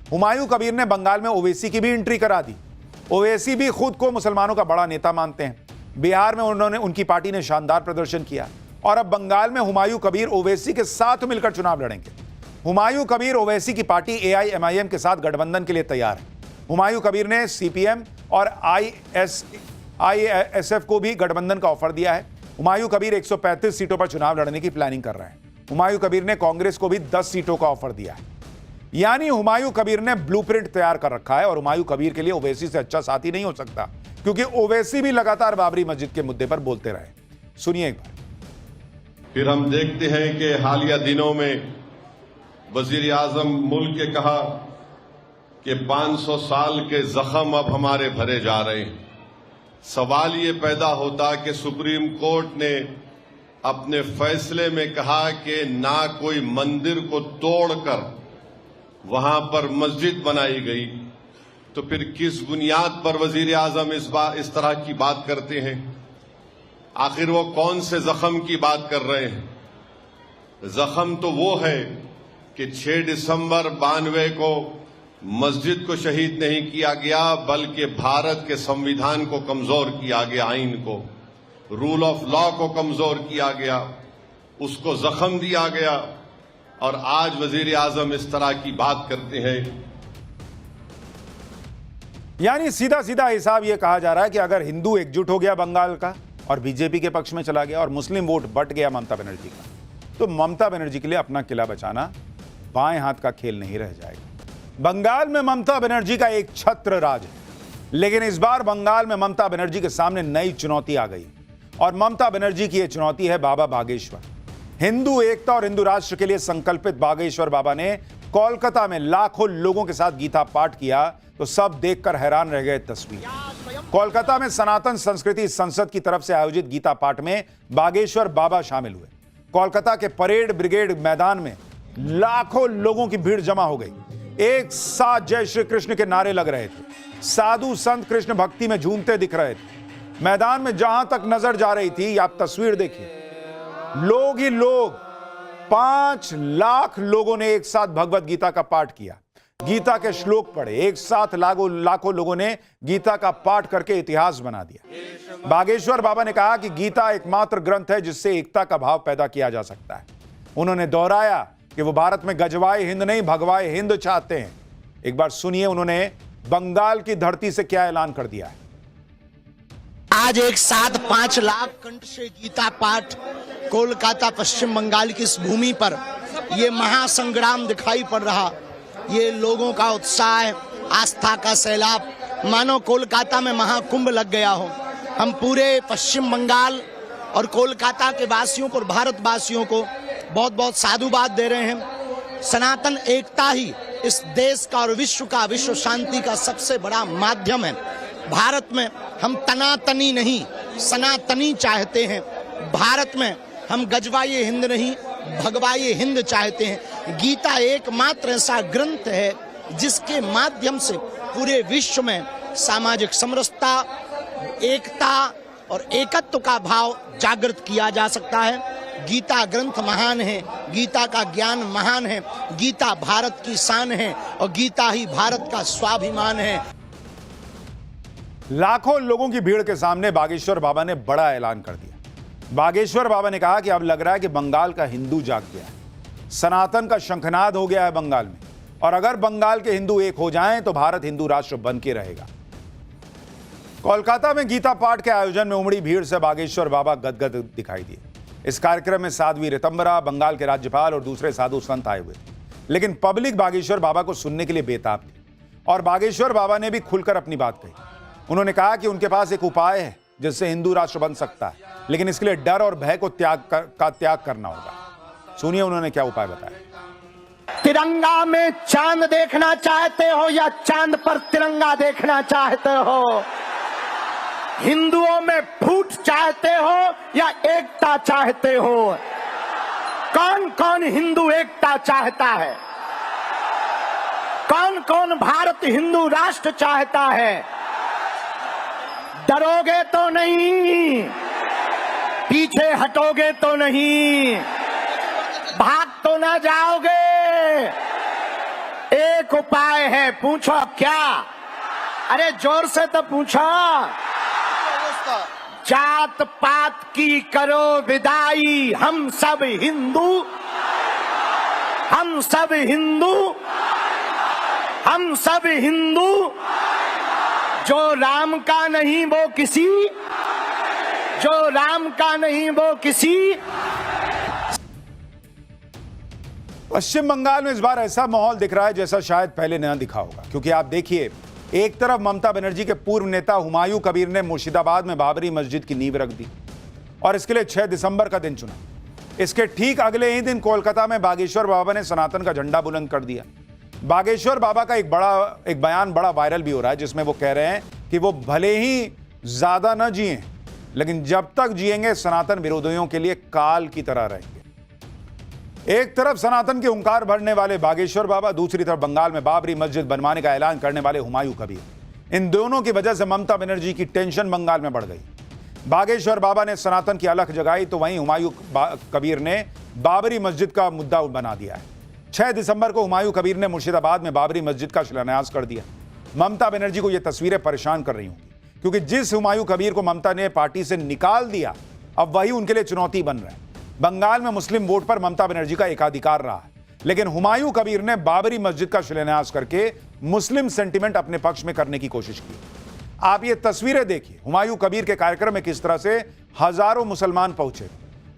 हुमायूं कबीर ने बंगाल में ओवैसी की भी एंट्री करा दी। ओवैसी भी खुद को मुसलमानों का बड़ा नेता मानते हैं। बिहार में उनकी पार्टी ने शानदार प्रदर्शन किया और अब बंगाल में हुमायूं कबीर ओवैसी के साथ मिलकर चुनाव लड़ेंगे। हुमायूं कबीर ओवैसी की पार्टी एआईएमआईएम के साथ गठबंधन के लिए तैयार है। हुमायूं कबीर ने सीपीएम और आईएसएफ को भी गठबंधन का ऑफर दिया है। हुमायूं कबीर 135 सीटों पर चुनाव लड़ने की प्लानिंग कर रहे हैं। हुमायूं कबीर ने कांग्रेस को भी 10 सीटों का ऑफर दिया है। यानी हुमायूं कबीर ने ब्लूप्रिंट तैयार कर रखा है और हुमायूं कबीर के लिए ओवैसी से अच्छा साथी नहीं हो सकता, क्योंकि ओवैसी भी लगातार बाबरी मस्जिद के मुद्दे पर बोलते रहे। सुनिए एक बार। फिर हम देखते हैं कि हालिया दिनों में वजीर आजम मुल्क के कहा कि 500 साल के जख्म अब हमारे भरे जा रहे हैं। सवाल ये पैदा होता कि सुप्रीम कोर्ट ने अपने फैसले में कहा कि ना कोई मंदिर को तोड़कर वहां पर मस्जिद बनाई गई, तो फिर किस बुनियाद पर वजीर आजम इस तरह की बात करते हैं? आखिर वो कौन से जख्म की बात कर रहे हैं? जख्म तो वो है कि 6 दिसंबर 92 को मस्जिद को शहीद नहीं किया गया, बल्कि भारत के संविधान को कमजोर किया गया, आइन को, रूल ऑफ लॉ को कमजोर किया गया, उसको जख्म दिया गया। और आज वजीर आजम इस तरह की बात करते हैं। यानी सीधा सीधा हिसाब यह कहा जा रहा है कि अगर हिंदू एकजुट हो गया बंगाल का और बीजेपी के पक्ष में चला गया और मुस्लिम वोट बट गया ममता बनर्जी का, तो ममता बनर्जी के लिए अपना किला बचाना बाएं हाथ का खेल नहीं रह जाएगा। बंगाल में ममता बनर्जी का एक छत्र राज है, लेकिन इस बार बंगाल में ममता बनर्जी के सामने नई चुनौती आ गई और ममता बनर्जी की यह चुनौती है बाबा बागेश्वर। हिंदू एकता और हिंदू राष्ट्र के लिए संकल्पित बागेश्वर बाबा ने कोलकाता में लाखों लोगों के साथ गीता पाठ किया, तो सब देखकर हैरान रह गए। तस्वीर कोलकाता में सनातन संस्कृति संसद की तरफ से आयोजित गीता पाठ में बागेश्वर बाबा शामिल हुए। कोलकाता के परेड ब्रिगेड मैदान में लाखों लोगों की भीड़ जमा हो गई। एक साथ जय श्री कृष्ण के नारे लग रहे थे। साधु संत कृष्ण भक्ति में झूमते दिख रहे थे। मैदान में जहां तक नजर जा रही थी, आप तस्वीर देखिए, लोग ही लोग, 5 लाख लोगों ने एक साथ भगवत गीता का पाठ किया, गीता के श्लोक पढ़े। एक साथ लाखों लोगों ने गीता का पाठ करके इतिहास बना दिया। बागेश्वर बाबा ने कहा कि गीता एकमात्र ग्रंथ है जिससे एकता का भाव पैदा किया जा सकता है। उन्होंने दोहराया कि वो भारत में गजवाए हिंद नहीं, भगवाए हिंद चाहते हैं। एक बार सुनिए उन्होंने बंगाल की धरती से क्या ऐलान कर दिया है। आज एक साथ 5 लाख कंठ से गीता पाठ कोलकाता पश्चिम बंगाल की इस भूमि पर ये महासंग्राम दिखाई पड़ रहा। ये लोगों का उत्साह, आस्था का सैलाब, मानो कोलकाता में महाकुंभ लग गया हो। हम पूरे पश्चिम बंगाल और कोलकाता के वासियों को और भारतवासियों को बहुत बहुत साधुवाद दे रहे हैं। सनातन एकता ही इस देश का और विश्व का, विश्व शांति का सबसे बड़ा माध्यम है। भारत में हम तनातनी नहीं, सनातनी चाहते हैं। भारत में हम गजवाए हिंद नहीं, भगवाए हिंद चाहते हैं। गीता एकमात्र ऐसा ग्रंथ है जिसके माध्यम से पूरे विश्व में सामाजिक समरसता, एकता और एकत्व का भाव जागृत किया जा सकता है। गीता ग्रंथ महान है, गीता का ज्ञान महान है, गीता भारत की शान है और गीता ही भारत का स्वाभिमान है। लाखों लोगों की भीड़ के सामने बागेश्वर बाबा ने बड़ा ऐलान कर दिया। बागेश्वर बाबा ने कहा कि अब लग रहा है कि बंगाल का हिंदू जाग गया है, सनातन का शंखनाद हो गया है बंगाल में, और अगर बंगाल के हिंदू एक हो जाएं तो भारत हिंदू राष्ट्र बन के रहेगा। कोलकाता में गीता पाठ के आयोजन में उमड़ी भीड़ से बागेश्वर बाबा गदगद दिखाई दिए। इस कार्यक्रम में साध्वी ऋतंबरा, बंगाल के राज्यपाल और दूसरे साधु संत आए हुए, लेकिन पब्लिक बागेश्वर बाबा को सुनने के लिए बेताब थी और बागेश्वर बाबा ने भी खुलकर अपनी बात कही। उन्होंने कहा कि उनके पास एक उपाय है जिससे हिंदू राष्ट्र बन सकता है, लेकिन इसके लिए डर और भय को त्याग करना होगा। सुनिए उन्होंने क्या उपाय बताया। तिरंगा में चांद देखना चाहते हो या चांद पर तिरंगा देखना चाहते हो? हिंदुओं में फूट चाहते हो या एकता चाहते हो? कौन कौन हिंदू एकता चाहता है? कौन कौन भारत हिंदू राष्ट्र चाहता है? डरोगे तो नहीं, पीछे हटोगे तो नहीं, भाग तो ना जाओगे। एक एक उपाय है, पूछो क्या? अरे जोर से तो पूछो। जात पात की करो विदाई, हम सब हिंदू, हम सब हिंदू, हम सब हिंदू। जो राम का नहीं वो किसी, जो राम का नहीं वो किसी। पश्चिम बंगाल में इस बार ऐसा माहौल दिख रहा है जैसा शायद पहले न दिखा होगा, क्योंकि आप देखिए, एक तरफ ममता बनर्जी के पूर्व नेता हुमायूं कबीर ने मुर्शिदाबाद में बाबरी मस्जिद की नींव रख दी और इसके लिए 6 दिसंबर का दिन चुना। इसके ठीक अगले ही दिन कोलकाता में बागेश्वर बाबा ने सनातन का झंडा बुलंद कर दिया। बागेश्वर बाबा का एक बयान बड़ा वायरल भी हो रहा है, जिसमें वो कह रहे हैं कि वो भले ही ज्यादा न जिए, लेकिन जब तक जिएंगे सनातन विरोधियों के लिए काल की तरह रहेंगे। एक तरफ सनातन के हुंकार भरने वाले बागेश्वर बाबा, दूसरी तरफ बंगाल में बाबरी मस्जिद बनवाने का ऐलान करने वाले हुमायूं कबीर। इन दोनों की वजह से ममता बनर्जी की टेंशन बंगाल में बढ़ गई। बागेश्वर बाबा ने सनातन की अलख जगाई तो वहीं हुमायूं कबीर ने बाबरी मस्जिद का मुद्दा बना दिया है। 6 दिसंबर को हुमायूं कबीर ने मुर्शिदाबाद में बाबरी मस्जिद का शिलान्यास कर दिया। ममता बनर्जी को यह तस्वीरें परेशान कर रही होंगी, क्योंकि जिस हुमायूं कबीर को ममता ने पार्टी से निकाल दिया, अब वही उनके लिए चुनौती बन रहा है। बंगाल में मुस्लिम वोट पर ममता बनर्जी का एकाधिकार रहा है, लेकिन हुमायूं कबीर ने बाबरी मस्जिद का शिलान्यास करके मुस्लिम सेंटिमेंट अपने पक्ष में करने की कोशिश की। आप ये तस्वीरें देखिए, हुमायूं कबीर के कार्यक्रम में किस तरह से हजारों मुसलमान पहुंचे।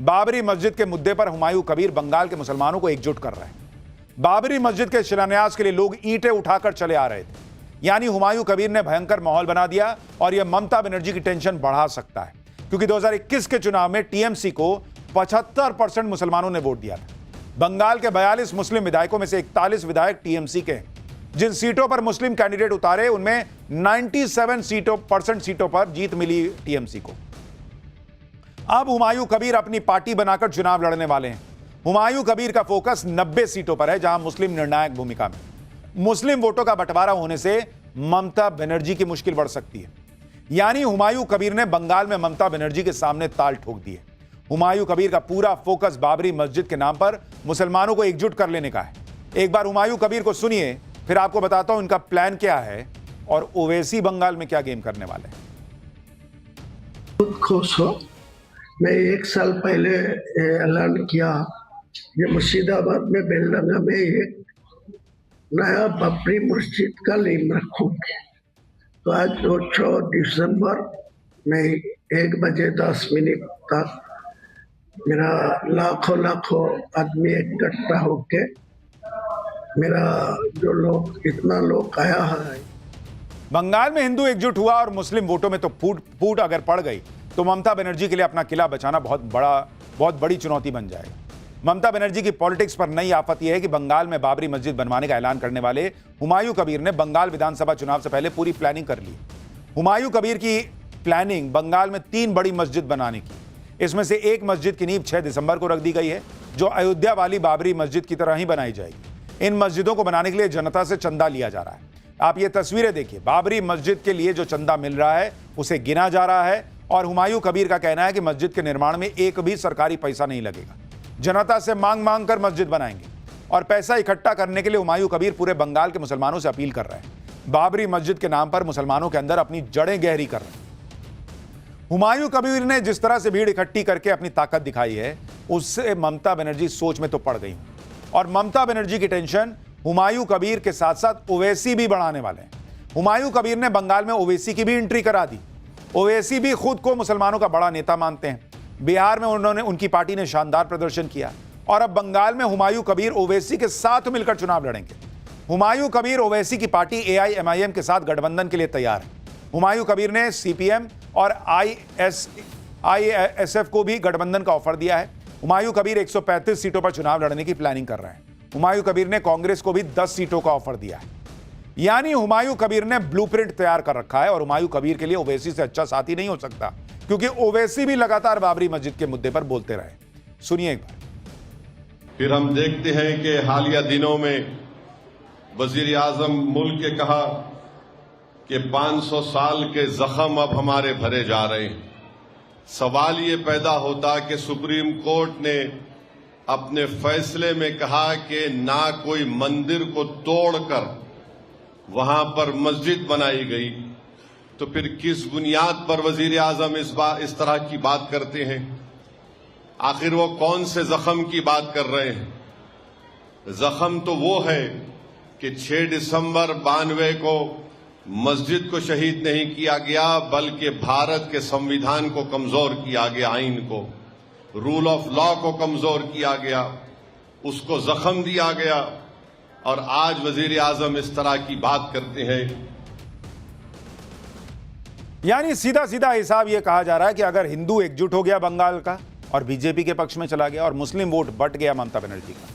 बाबरी मस्जिद के मुद्दे पर हुमायूं कबीर बंगाल के मुसलमानों को एकजुट कर रहे हैं। बाबरी मस्जिद के शिलान्यास के लिए लोग ईंटें उठाकर चले आ रहे थे, यानी हुमायूं कबीर ने भयंकर माहौल बना दिया और यह ममता बनर्जी की टेंशन बढ़ा सकता है, क्योंकि 2021 के चुनाव में टीएमसी को 75% मुसलमानों ने वोट दिया था। बंगाल के 42 मुस्लिम विधायकों में से 41 विधायक टीएमसी के हैं। जिन सीटों पर मुस्लिम कैंडिडेट उतारे उनमें 97% सीटों पर जीत मिली टीएमसी को। अब हुमायूं कबीर अपनी पार्टी बनाकर चुनाव लड़ने वाले हैं। हुमायूं कबीर का फोकस 90 सीटों पर है, जहां मुस्लिम निर्णायक भूमिका में। मुस्लिम वोटों का बंटवारा होने से ममता बनर्जी की मुश्किल बढ़ सकती है, यानी हुमायूं कबीर ने बंगाल में ममता बनर्जी के सामने ताल ठोक दिए। हुमायूं कबीर का पूरा फोकस बाबरी मस्जिद के नाम पर मुसलमानों को एकजुट कर लेने का है। एक बार हुमायूं कबीर को सुनिए, फिर आपको बताता हूं इनका प्लान क्या है और ओवैसी बंगाल में क्या गेम करने वाले हैं। बहुत खुश हो। मैं 1 साल पहले ऐलान किया ये मुर्शिदाबाद में बेलडंगा में एक नया बाबरी मस्जिद का नींव रखूंगी। तो आज 6 दिसंबर में 1 बजे 10 मिनट तक मेरा लाखों आदमी इकट्ठा होके, मेरा जो लोग इतना लोग आया है। बंगाल में हिंदू एकजुट हुआ और मुस्लिम वोटों में तो फूट अगर पड़ गई तो ममता बनर्जी के लिए अपना किला बचाना बहुत बड़ी चुनौती बन जाएगा। ममता बनर्जी की पॉलिटिक्स पर नई आफत यह है कि बंगाल में बाबरी मस्जिद बनवाने का ऐलान करने वाले हुमायूं कबीर ने बंगाल विधानसभा चुनाव से पहले पूरी प्लानिंग कर ली। हुमायूं कबीर की प्लानिंग बंगाल में 3 बड़ी मस्जिद बनाने की, इसमें से एक मस्जिद की नींव 6 दिसंबर को रख दी गई है, जो अयोध्या वाली बाबरी मस्जिद की तरह ही बनाई जाएगी। इन मस्जिदों को बनाने के लिए जनता से चंदा लिया जा रहा है। आप ये तस्वीरें देखिए, बाबरी मस्जिद के लिए जो चंदा मिल रहा है उसे गिना जा रहा है और हुमायूं कबीर का कहना है कि मस्जिद के निर्माण में एक भी सरकारी पैसा नहीं लगेगा। जनता से मांग कर मस्जिद बनाएंगे और पैसा इकट्ठा करने के लिए हुमायूं कबीर पूरे बंगाल के मुसलमानों से अपील कर रहे हैं। बाबरी मस्जिद के नाम पर मुसलमानों के अंदर अपनी जड़ें गहरी कर रहे हैं। हुमायूं कबीर ने जिस तरह से भीड़ इकट्ठी करके अपनी ताकत दिखाई है, उससे ममता बनर्जी सोच में तो पड़ गई और ममता बनर्जी की टेंशन हुमायूं कबीर के साथ साथ ओवैसी भी बढ़ाने वाले हैं। हुमायूं कबीर ने बंगाल में ओवैसी की भी एंट्री करा दी। ओवैसी भी खुद को मुसलमानों का बड़ा नेता मानते हैं। बिहार में उनकी पार्टी ने शानदार प्रदर्शन किया और अब बंगाल में हुमायूं कबीर ओवैसी के साथ मिलकर चुनाव लड़ेंगे। हुमायूं कबीर ओवैसी की पार्टी AIMIM के साथ गठबंधन के लिए तैयार है। हुमायूं कबीर ने CPM और ISF को भी गठबंधन का ऑफर दिया है। हुमायूं कबीर 135 सीटों पर चुनाव लड़ने की प्लानिंग कर रहे हैं। हुमायूं कबीर ने कांग्रेस को भी 10 सीटों का ऑफर दिया है। यानी हुमायूं कबीर ने ब्लूप्रिंट तैयार कर रखा है और हुमायूं कबीर के लिए ओवैसी से अच्छा साथी नहीं हो सकता, क्योंकि ओवैसी भी लगातार बाबरी मस्जिद के मुद्दे पर बोलते रहे। सुनिए एक बार। फिर हम देखते हैं कि हालिया दिनों में वजीर आजम मुल्क के कहा कि 500 साल के जख्म अब हमारे भरे जा रहे हैं। सवाल ये पैदा होता कि सुप्रीम कोर्ट ने अपने फैसले में कहा कि ना कोई मंदिर को तोड़कर वहां पर मस्जिद बनाई गई, तो फिर किस बुनियाद पर वजीर आजम इस तरह की बात करते हैं? आखिर वो कौन से जख्म की बात कर रहे हैं? जख्म तो वो है कि 6 दिसंबर 92 को मस्जिद को शहीद नहीं किया गया, बल्कि भारत के संविधान को कमजोर किया गया, आईन को, रूल ऑफ लॉ को कमजोर किया गया, उसको जख्म दिया गया। और आज वजीर आजम इस तरह की बात करते हैं। यानी सीधा सीधा हिसाब यह कहा जा रहा है कि अगर हिंदू एकजुट हो गया बंगाल का और बीजेपी के पक्ष में चला गया और मुस्लिम वोट बट गया ममता बनर्जी का,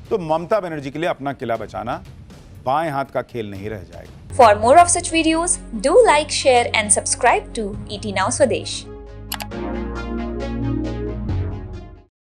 तो ममता बनर्जी के लिए अपना किला बचाना बाएं हाथ का खेल नहीं रह जाएगा। For more of such videos, do like, share and subscribe to ET Now Swadesh.